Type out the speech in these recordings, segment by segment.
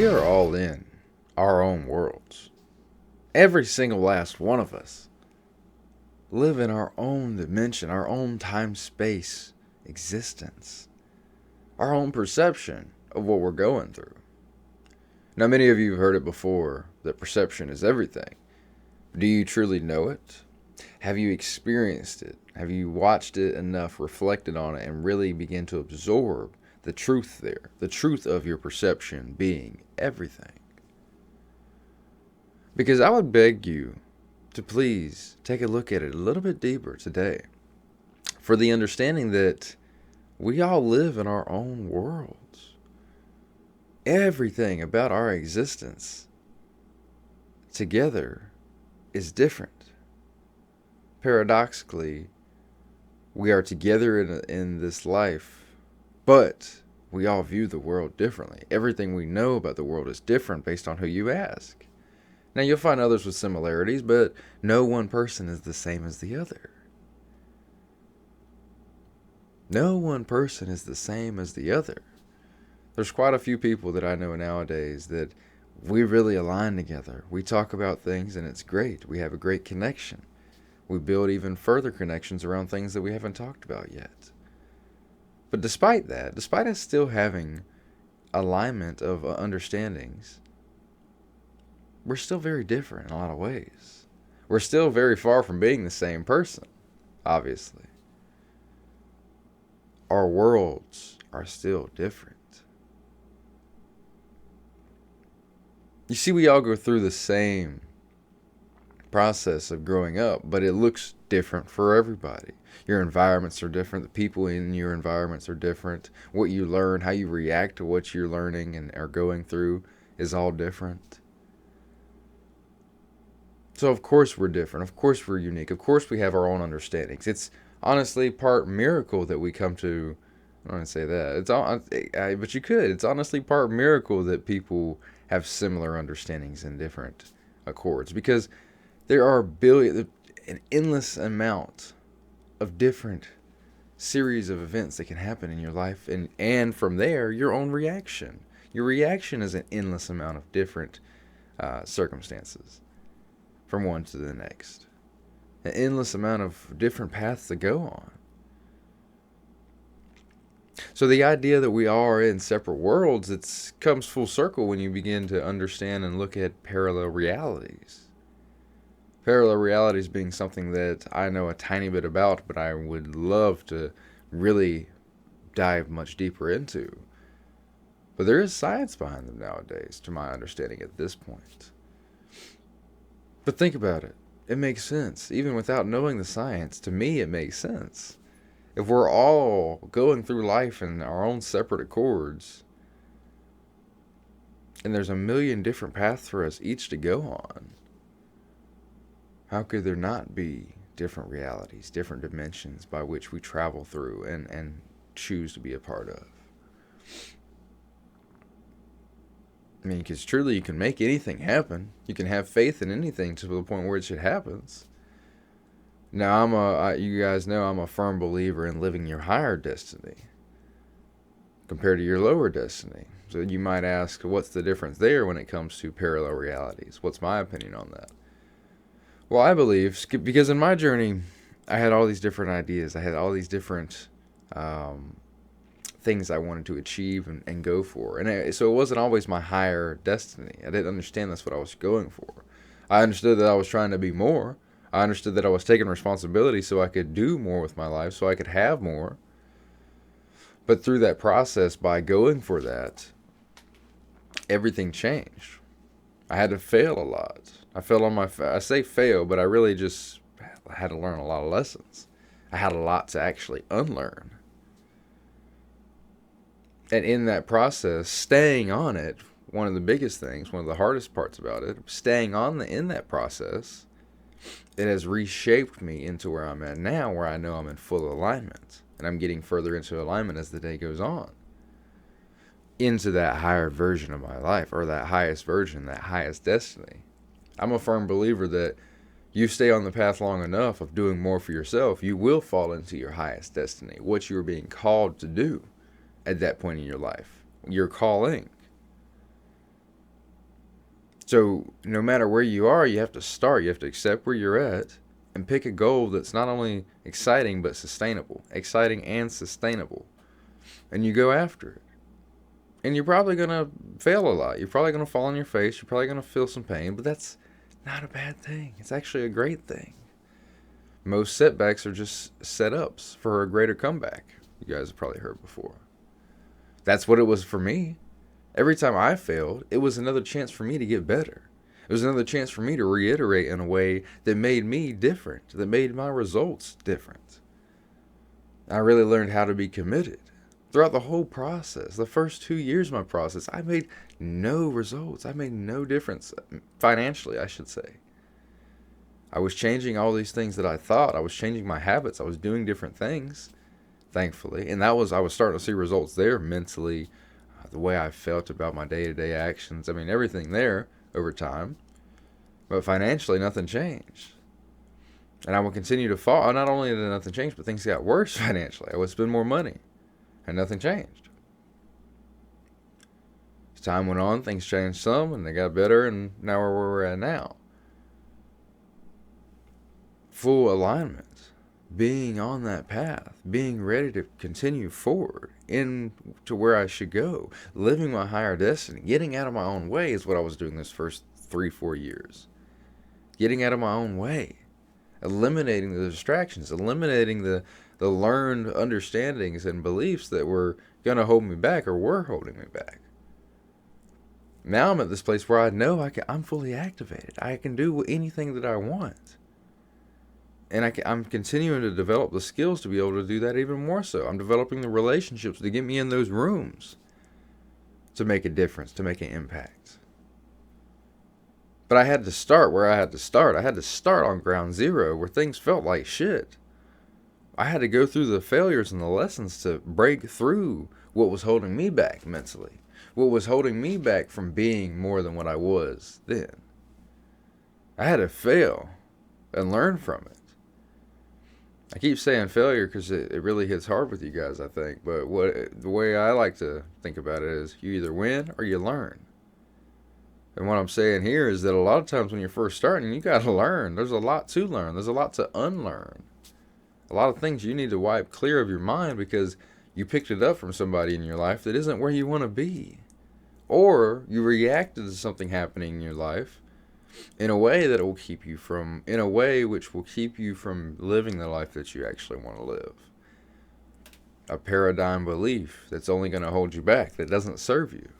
We are all in our own worlds. Every single last one of us live in our own dimension, our own time space existence, our own perception of what we're going through. Now, many of you have heard it before that perception is everything. Do you truly know it? Have you experienced it? Have you watched it enough, reflected on it, and really begin to absorb the truth there? The truth of your perception being everything. Because I would beg you to please take a look at it a little bit deeper today, for the understanding that we all live in our own worlds. Everything about our existence together is different. Paradoxically, we are together in this life, but we all view the world differently. Everything we know about the world is different based on who you ask. Now, you'll find others with similarities, but no one person is the same as the other. No one person is the same as the other. There's quite a few people that I know nowadays that we really align together. We talk about things and it's great. We have a great connection. We build even further connections around things that we haven't talked about yet. But despite that, despite us still having alignment of understandings, we're still very different in a lot of ways. We're still very far from being the same person, obviously. Our worlds are still different. You see, we all go through the same process of growing up, but it looks different for everybody. Your environments are different. The people in your environments are different. What you learn, how you react to what you're learning and are going through is all different. So of course we're different. Of course we're unique. Of course we have our own understandings. It's honestly part miracle that we come to. I don't want to say that. But you could. It's honestly part miracle that people have similar understandings in different accords, because there are an endless amount of different series of events that can happen in your life, and from there your own reaction. Your reaction is an endless amount of different circumstances from one to the next. An endless amount of different paths to go on. So the idea that we are in separate worlds, it comes full circle when you begin to understand and look at parallel realities. Parallel realities being something that I know a tiny bit about, but I would love to really dive much deeper into. But there is science behind them nowadays, to my understanding at this point. But think about it. It makes sense. Even without knowing the science, to me it makes sense. If we're all going through life in our own separate accords, and there's a million different paths for us each to go on, how could there not be different realities, different dimensions by which we travel through and choose to be a part of? I mean, because truly you can make anything happen. You can have faith in anything to the point where it should happens. Now, you guys know I'm a firm believer in living your higher destiny compared to your lower destiny. So you might ask, what's the difference there when it comes to parallel realities? What's my opinion on that? Well, I believe, because in my journey, I had all these different ideas. I had all these different things I wanted to achieve and go for. So it wasn't always my higher destiny. I didn't understand that's what I was going for. I understood that I was trying to be more. I understood that I was taking responsibility so I could do more with my life, so I could have more. But through that process, by going for that, everything changed. I had to fail a lot. I fell on I say fail, but I really just had to learn a lot of lessons. I had a lot to actually unlearn. And in that process, staying on it, one of the biggest things, one of the hardest parts about it, staying in that process, it has reshaped me into where I'm at now, where I know I'm in full alignment. And I'm getting further into alignment as the day goes on. Into that higher version of my life, or that highest version, that highest destiny. I'm a firm believer that you stay on the path long enough of doing more for yourself, you will fall into your highest destiny, what you're being called to do at that point in your life. Your calling. So no matter where you are, you have to start. You have to accept where you're at and pick a goal that's not only exciting but sustainable. Exciting and sustainable. And you go after it. And you're probably going to fail a lot. You're probably going to fall on your face. You're probably going to feel some pain, but that's not a bad thing. It's actually a great thing. Most setbacks are just setups for a greater comeback. You guys have probably heard before. That's what it was for me. Every time I failed, it was another chance for me to get better. It was another chance for me to reiterate in a way that made me different, that made my results different. I really learned how to be committed. Throughout the whole process, the first 2 years of my process, I made no results. I made no difference financially, I should say. I was changing all these things that I thought. I was changing my habits. I was doing different things, thankfully. And I was starting to see results there mentally, the way I felt about my day-to-day actions. I mean, everything there over time. But financially, nothing changed. And I would continue to fall. Not only did nothing change, but things got worse financially. I would spend more money. And nothing changed. As time went on, things changed some, and they got better, and now we're where we're at now. Full alignment. Being on that path, being ready to continue forward into where I should go, living my higher destiny, getting out of my own way is what I was doing this first 3-4 years. Getting out of my own way, eliminating the distractions, eliminating the learned understandings and beliefs that were going to hold me back or were holding me back. Now I'm at this place where I know I'm fully activated. I can do anything that I want. And I'm continuing to develop the skills to be able to do that even more so. I'm developing the relationships to get me in those rooms to make a difference, to make an impact. But I had to start where I had to start. I had to start on ground zero where things felt like shit. I had to go through the failures and the lessons to break through what was holding me back mentally. What was holding me back from being more than what I was then. I had to fail and learn from it. I keep saying failure because it really hits hard with you guys, I think. But the way I like to think about it is you either win or you learn. And what I'm saying here is that a lot of times when you're first starting, you got to learn. There's a lot to learn. There's a lot to unlearn. A lot of things you need to wipe clear of your mind because you picked it up from somebody in your life that isn't where you want to be. Or you reacted to something happening in your life in a way that it will keep you from, in a way which will keep you from living the life that you actually want to live. A paradigm belief that's only going to hold you back, that doesn't serve you.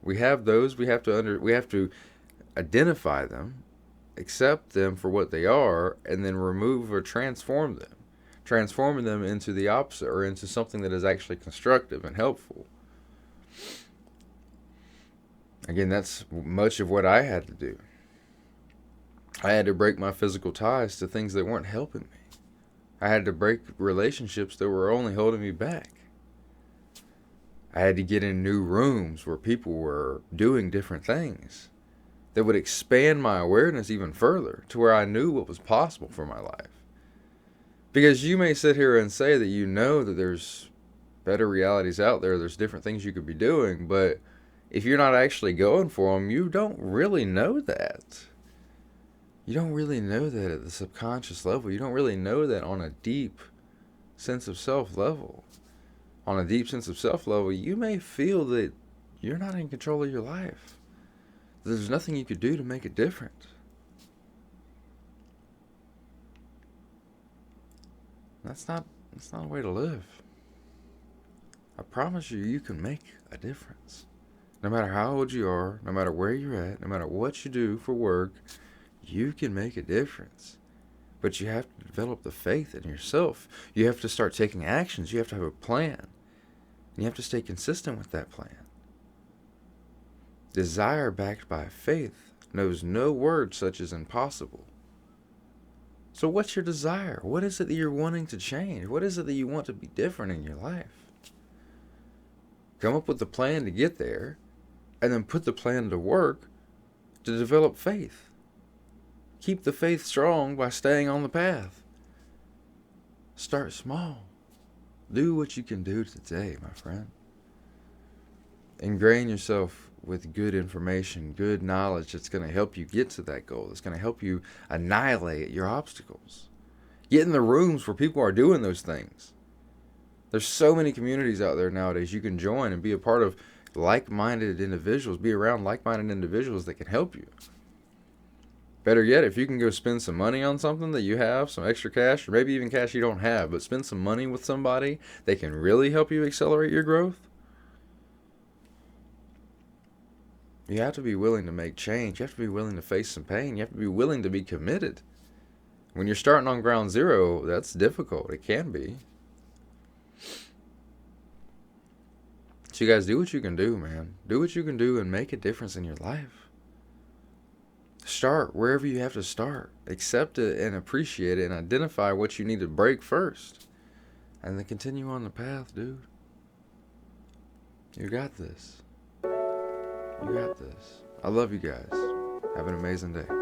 We have those. We have to identify them, accept them for what they are, and then remove or transform them. Transforming them into the opposite or into something that is actually constructive and helpful. Again, that's much of what I had to do. I had to break my physical ties to things that weren't helping me. I had to break relationships that were only holding me back. I had to get in new rooms where people were doing different things that would expand my awareness even further to where I knew what was possible for my life. Because you may sit here and say that you know that there's better realities out there, there's different things you could be doing, but if you're not actually going for them, you don't really know that. You don't really know that at the subconscious level. You don't really know that on a deep sense of self level. On a deep sense of self level, you may feel that you're not in control of your life. There's nothing you could do to make it different. That's not a way to live. I promise you, you can make a difference. No matter how old you are, no matter where you're at, no matter what you do for work, you can make a difference. But you have to develop the faith in yourself. You have to start taking actions. You have to have a plan. And you have to stay consistent with that plan. Desire backed by faith knows no word such as impossible. So what's your desire? What is it that you're wanting to change? What is it that you want to be different in your life? Come up with a plan to get there, and then put the plan to work to develop faith. Keep the faith strong by staying on the path. Start small. Do what you can do today, my friend. Ingrain yourself with good information, good knowledge that's going to help you get to that goal. That's going to help you annihilate your obstacles. Get in the rooms where people are doing those things. There's so many communities out there nowadays you can join and be a part of like-minded individuals, be around like-minded individuals that can help you. Better yet, if you can go spend some money on something that you have, some extra cash, or maybe even cash you don't have, but spend some money with somebody that can really help you accelerate your growth, you have to be willing to make change. You have to be willing to face some pain. You have to be willing to be committed. When you're starting on ground zero, that's difficult. It can be. So you guys, do what you can do, man. Do what you can do and make a difference in your life. Start wherever you have to start. Accept it and appreciate it and identify what you need to break first. And then continue on the path, dude. You got this. You got this. I love you guys. Have an amazing day.